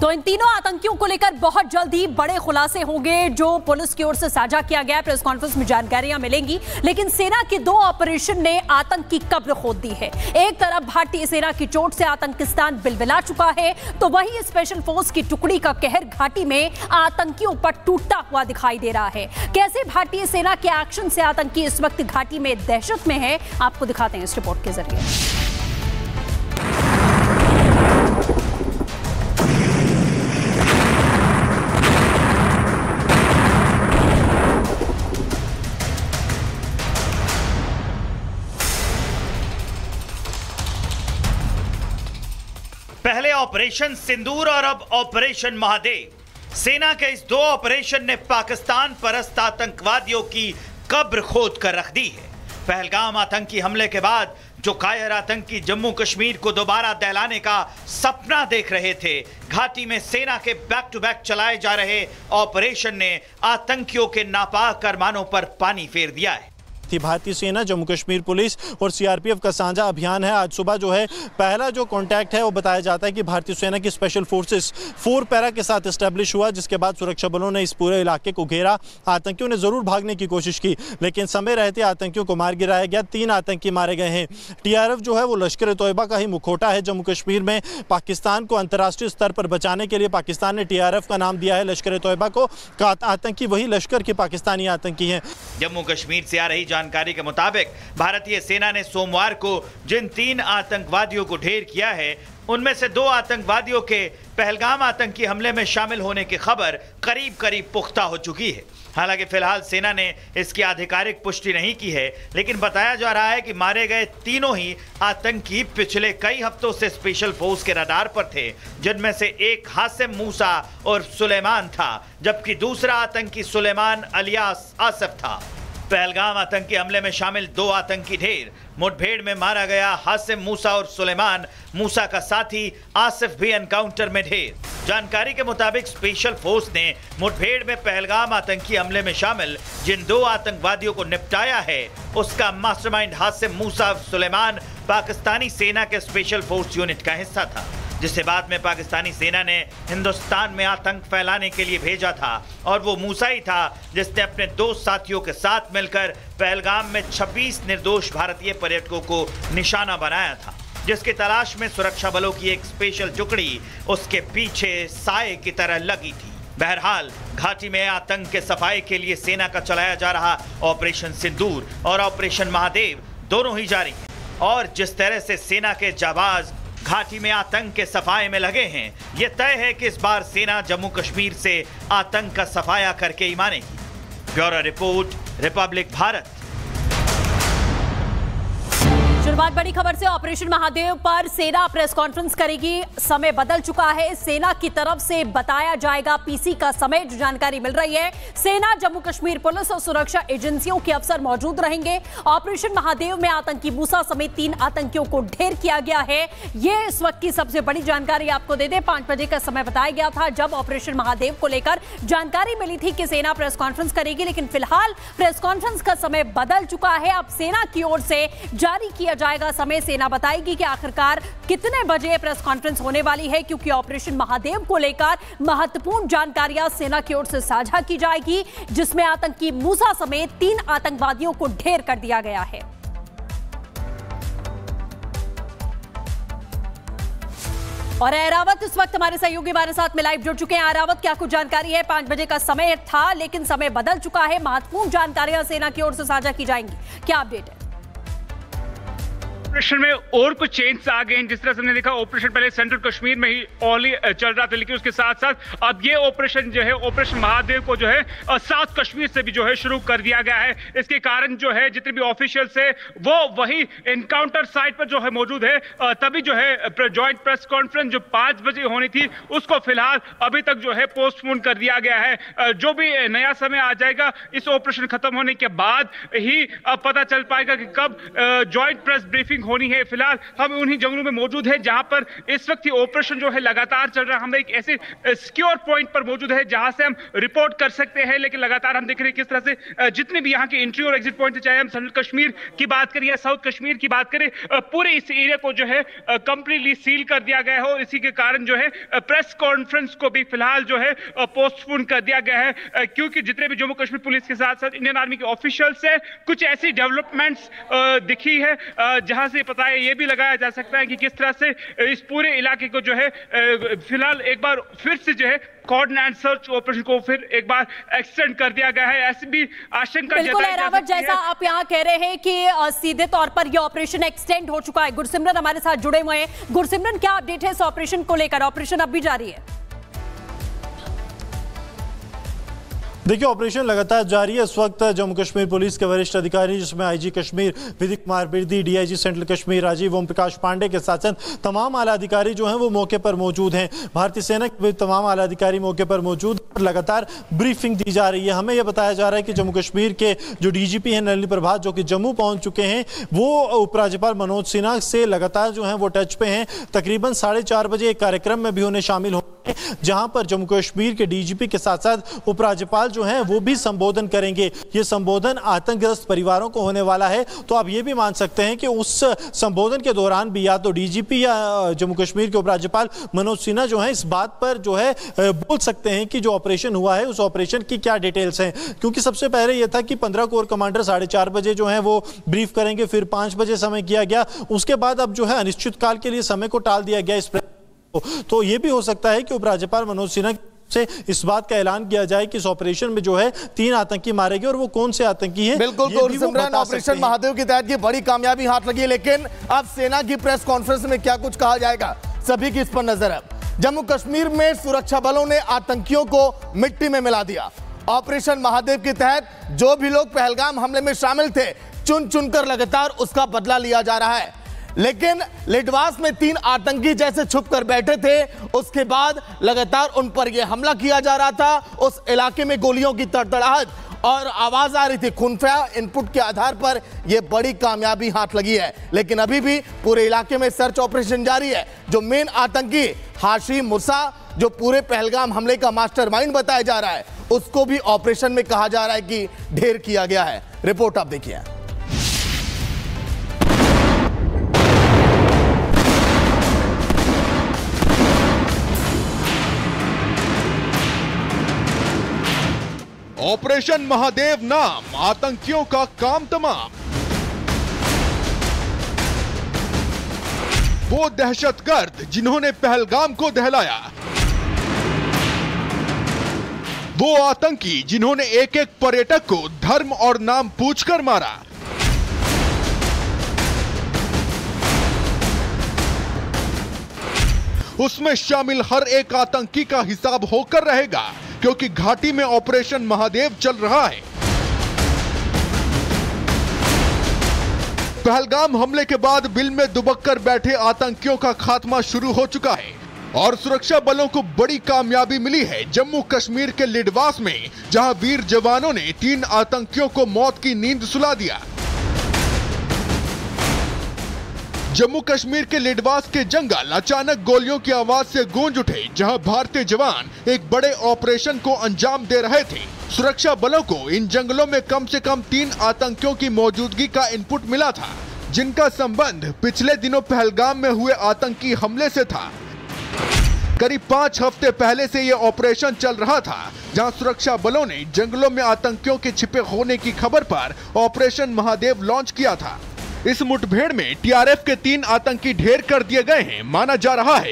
तो इन तीनों आतंकियों को लेकर बहुत जल्दी बड़े खुलासे होंगे जो पुलिस की ओर से साझा किया गया है। प्रेस कॉन्फ्रेंस में जानकारियां मिलेंगी, लेकिन सेना के 2 ऑपरेशन ने आतंक की कब्र खोद दी है। एक तरफ भारतीय सेना की चोट से आतंकिस्तान बिलबिला चुका है, तो वहीं स्पेशल फोर्स की टुकड़ी का कहर घाटी में आतंकियों पर टूटता हुआ दिखाई दे रहा है। कैसे भारतीय सेना के एक्शन से आतंकी इस वक्त घाटी में दहशत में है, आपको दिखाते हैं इस रिपोर्ट के जरिए। पहले ऑपरेशन सिंदूर और अब ऑपरेशन महादेव। सेना के इस 2 ऑपरेशन ने पाकिस्तान परस्त आतंकवादियों की कब्र खोद कर रख दी है। पहलगाम आतंकी हमले के बाद जो कायर आतंकी जम्मू कश्मीर को दोबारा दहलाने का सपना देख रहे थे, घाटी में सेना के बैक टू बैक चलाए जा रहे ऑपरेशन ने आतंकियों के नापाक अरमानों पर पानी फेर दिया है। भारतीय सेना, जम्मू कश्मीर पुलिस और सीआरपीएफ का साझा अभियान है। आज सुबह जो है पहला जो कांटेक्ट है वो बताया जाता है कि भारतीय सेना की स्पेशल फोर्सेस 4 पैरा के साथ एस्टेब्लिश हुआ, जिसके बाद सुरक्षा बलों ने इस पूरे इलाके को घेरा। आतंकियों ने जरूर भागने की कोशिश की, लेकिन समय रहते आतंकियों को मार गिराया गया। 3 आतंकी मारे गए हैं। टीआरएफ जो है वो लश्कर तोयबा का ही मुखौटा है जम्मू कश्मीर में। पाकिस्तान को अंतर्राष्ट्रीय स्तर पर बचाने के लिए पाकिस्तान ने टीआरएफ का नाम दिया है लश्कर तोयबा को। आतंकी वही लश्कर के पाकिस्तानी आतंकी हैं। जम्मू कश्मीर से आ रही जानकारी के मुताबिक भारतीय सेना ने सोमवार को जिन 3 आतंकवादियों को ढेर किया है, उनमें से 2 आतंकवादियों के पहलगाम आतंकी हमले में शामिल होने की खबर करीब करीब पुख्ता हो चुकी है। हालांकि फिलहाल सेना ने इसकी आधिकारिक पुष्टि नहीं की है, लेकिन बताया जा रहा है कि मारे गए तीनों ही आतंकी पिछले कई हफ्तों से स्पेशल फोर्स के रडार पर थे, जिनमें से एक हासिम मूसा और सुलेमान था, जबकि दूसरा आतंकी सुलेमान अलियास आसिफ था। पहलगाम आतंकी हमले में शामिल 2 आतंकी ढेर। मुठभेड़ में मारा गया हासिम मूसा और सुलेमान मूसा का साथी आसिफ भी एनकाउंटर में ढेर। जानकारी के मुताबिक स्पेशल फोर्स ने मुठभेड़ में पहलगाम आतंकी हमले में शामिल जिन 2 आतंकवादियों को निपटाया है, उसका मास्टरमाइंड हासिम मूसा और सुलेमान पाकिस्तानी सेना के स्पेशल फोर्स यूनिट का हिस्सा था, जिसे बाद में पाकिस्तानी सेना ने हिंदुस्तान में आतंक फैलाने के लिए भेजा था। और वो मूसा ही था जिसने अपने 2 साथियों के साथ मिलकर पहलगाम में 26 निर्दोष भारतीय पर्यटकों को निशाना बनाया था, जिसकी तलाश में सुरक्षा बलों की एक स्पेशल टुकड़ी उसके पीछे साए की तरह लगी थी। बहरहाल घाटी में आतंक के सफाई के लिए सेना का चलाया जा रहा ऑपरेशन सिंदूर और ऑपरेशन महादेव दोनों ही जारी है। और जिस तरह से सेना के जाबाज घाटी में आतंक के सफाए में लगे हैं, यह तय है कि इस बार सेना जम्मू कश्मीर से आतंक का सफाया करके ही मानेगी। Bureau report, Republic Bharat. शुरुआत बड़ी खबर से। ऑपरेशन महादेव पर सेना प्रेस कॉन्फ्रेंस करेगी। समय बदल चुका है। सेना की तरफ से बताया जाएगा पीसी का समय। जो जानकारी मिल रही है, सेना, जम्मू कश्मीर पुलिस और सुरक्षा एजेंसियों के अफसर मौजूद रहेंगे। ऑपरेशन महादेव में आतंकी मूसा समेत 3 आतंकियों को ढेर किया गया है। यह इस वक्त की सबसे बड़ी जानकारी आपको दे दें। 5 बजे का समय बताया गया था जब ऑपरेशन महादेव को लेकर जानकारी मिली थी कि सेना प्रेस कॉन्फ्रेंस करेगी, लेकिन फिलहाल प्रेस कॉन्फ्रेंस का समय बदल चुका है। अब सेना की ओर से जारी किया जाएगा समय। सेना बताएगी कि आखिरकार कितने बजे प्रेस कॉन्फ्रेंस होने वाली है, क्योंकि ऑपरेशन महादेव को लेकर महत्वपूर्ण जानकारियां सेना की ओर से साझा की जाएगी, जिसमें आतंकी मूसा समेत 3 आतंकवादियों को ढेर कर दिया गया है। और एरावत इस वक्त हमारे सहयोगी हमारे साथ में लाइव जुड़ चुके हैं। एरावत, क्या कुछ जानकारी है? 5 बजे का समय था, लेकिन समय बदल चुका है। महत्वपूर्ण जानकारियां सेना की ओर से साझा की जाएंगी, क्या अपडेट है? ऑपरेशन में और कुछ चेंज आ गए हैं। जिस तरह से हमने देखा, ऑपरेशन पहले सेंट्रल कश्मीर में ही ऑल चल रहा था, लेकिन उसके साथ साथ अब ये ऑपरेशन जो है, ऑपरेशन महादेव को जो है साउथ कश्मीर से भी जो है शुरू कर दिया गया है। इसके कारण जो है जितने भी ऑफिशियल्स है वो वही एनकाउंटर साइट पर जो है मौजूद है। तभी जो है ज्वाइंट प्रेस कॉन्फ्रेंस जो 5 बजे होनी थी, उसको फिलहाल अभी तक जो है पोस्टपोन कर दिया गया है। जो भी नया समय आ जाएगा इस ऑपरेशन खत्म होने के बाद ही अब पता चल पाएगा कि कब ज्वाइंट प्रेस ब्रीफिंग होनी है। फिलहाल हम उन्हीं जंगलों में मौजूद है जहां पर इस वक्त ये ऑपरेशन जो है लगातार चल रहा है। हम एक ऐसे सिक्योर पॉइंट पर मौजूद है जहां से हम रिपोर्ट कर सकते हैं, लेकिन लगातार हम देख रहे हैं किस तरह से जितने भी यहाँ के एंट्री और एग्जिट पॉइंट, चाहे हम सेंट्रल कश्मीर की बात करें या साउथ कश्मीर की बात करें, पूरे इस एरिया को जो है कंप्लीटली सील कर दिया गया है। और इसी के कारण जो है प्रेस कॉन्फ्रेंस को भी फिलहाल जो है पोस्टपोन कर दिया गया है, क्योंकि जितने भी जम्मू कश्मीर पुलिस के साथ साथ इंडियन आर्मी के ऑफिशियल्स है, कुछ ऐसी डेवलपमेंट्स दिखी है जहां से पता है ये भी लगाया जा सकता है कि किस तरह से इस पूरे इलाके को जो है फिलहाल एक बार फिर से जो है कोऑर्डिनेट सर्च ऑपरेशन को फिर एक बार एक्सटेंड कर दिया गया है। ऐसी भी आशंका बिल्कुल रावत, जैसा आप यहाँ कह रहे हैं कि सीधे तौर पर यह ऑपरेशन एक्सटेंड हो चुका है। गुरसिमरन हमारे साथ जुड़े हुए हैं। गुरसिमरन, क्या अपडेट है इस ऑपरेशन को लेकर? ऑपरेशन अब भी जारी है? देखिए, ऑपरेशन लगातार जारी है। इस वक्त जम्मू कश्मीर पुलिस के वरिष्ठ अधिकारी, जिसमें आईजी कश्मीर विधि कुमार बिरदी, डीआईजी सेंट्रल कश्मीर राजीव ओम प्रकाश पांडे के साथ साथ तमाम आला अधिकारी जो हैं वो मौके पर मौजूद हैं। भारतीय सेना के तमाम आला अधिकारी मौके पर मौजूद, लगातार ब्रीफिंग दी जा रही है। हमें यह बताया जा रहा है कि जम्मू कश्मीर के जो डीजीपी हैं नलिनी प्रभात, जो कि जम्मू पहुंच चुके हैं, वो उपराज्यपाल मनोज सिन्हा से लगातार जो है वो टच पे हैं। तकरीबन 4:30 बजे एक कार्यक्रम में भी उन्हें शामिल होंगे, जहां पर जम्मू कश्मीर के डीजीपी के साथ साथ उपराज्यपाल जो हैं वो भी संबोधन करेंगे। ये संबोधन आतंकग्रस्त परिवारों को होने वाला है, तो आप ये भी मान सकते हैं कि उस संबोधन के दौरान भी या तो डीजीपी या जम्मू कश्मीर के उपराज्यपाल मनोज सिन्हा जो है इस बात पर जो है बोल सकते हैं कि जो ऑपरेशन हुआ है उस ऑपरेशन की क्या डिटेल्स हैं। क्योंकि सबसे पहले यह था कि 15 कोर कमांडर 4:30 बजे जो है वो ब्रीफ करेंगे, फिर 5 बजे समय किया गया। उसके बाद अब जो है अनिश्चित काल के लिए समय को टाल दिया गया इस तो ये भी हो सकता है कि उपराज्यपाल मनोज सिन्हा से इस बात का ऐलान किया जाए कि इस ऑपरेशन में जो है 3 आतंकी मारे गए और वो कौन से आतंकी हैं। बिल्कुल, ऑपरेशन महादेव की तहत ये बड़ी कामयाबी हाथ लगी है। लेकिन अब सेना की प्रेस कॉन्फ्रेंस में क्या कुछ कहा जाएगा, सभी की इस पर नजर है। जम्मू कश्मीर में सुरक्षा बलों ने आतंकियों को मिट्टी में मिला दिया। ऑपरेशन महादेव के तहत जो भी लोग पहलगाम हमले में शामिल थे, चुन चुनकर लगातार उसका बदला लिया जा रहा है। लेकिन लिडवास में 3 आतंकी जैसे छुप कर बैठे थे, उसके बाद लगातार उन पर यह हमला किया जा रहा था। उस इलाके में गोलियों की तड़तड़ाहट और आवाज आ रही थी। खुफिया इनपुट के आधार पर यह बड़ी कामयाबी हाथ लगी है। लेकिन अभी भी पूरे इलाके में सर्च ऑपरेशन जारी है। जो मेन आतंकी हाशिम मूसा, जो पूरे पहलगाम हमले का मास्टरमाइंड बताया जा रहा है, उसको भी ऑपरेशन में कहा जा रहा है कि ढेर किया गया है। रिपोर्ट आप देखिए। ऑपरेशन महादेव नाम आतंकियों का काम तमाम। वो दहशतगर्द जिन्होंने पहलगाम को दहलाया, वो आतंकी जिन्होंने एक एक पर्यटक को धर्म और नाम पूछकर मारा, उसमें शामिल हर एक आतंकी का हिसाब होकर रहेगा, क्योंकि घाटी में ऑपरेशन महादेव चल रहा है। पहलगाम हमले के बाद बिल में दुबककर बैठे आतंकियों का खात्मा शुरू हो चुका है और सुरक्षा बलों को बड़ी कामयाबी मिली है जम्मू कश्मीर के लिडवास में, जहां वीर जवानों ने 3 आतंकियों को मौत की नींद सुला दिया। जम्मू कश्मीर के लिडवास के जंगल अचानक गोलियों की आवाज से गूंज उठे, जहां भारतीय जवान एक बड़े ऑपरेशन को अंजाम दे रहे थे। सुरक्षा बलों को इन जंगलों में कम से कम 3 आतंकियों की मौजूदगी का इनपुट मिला था, जिनका संबंध पिछले दिनों पहलगाम में हुए आतंकी हमले से था। करीब 5 हफ्ते पहले से यह ऑपरेशन चल रहा था, जहां सुरक्षा बलों ने जंगलों में आतंकियों के छिपे होने की खबर पर ऑपरेशन महादेव लॉन्च किया था। इस मुठभेड़ में टीआरएफ के 3 आतंकी ढेर कर दिए गए हैं। माना जा रहा है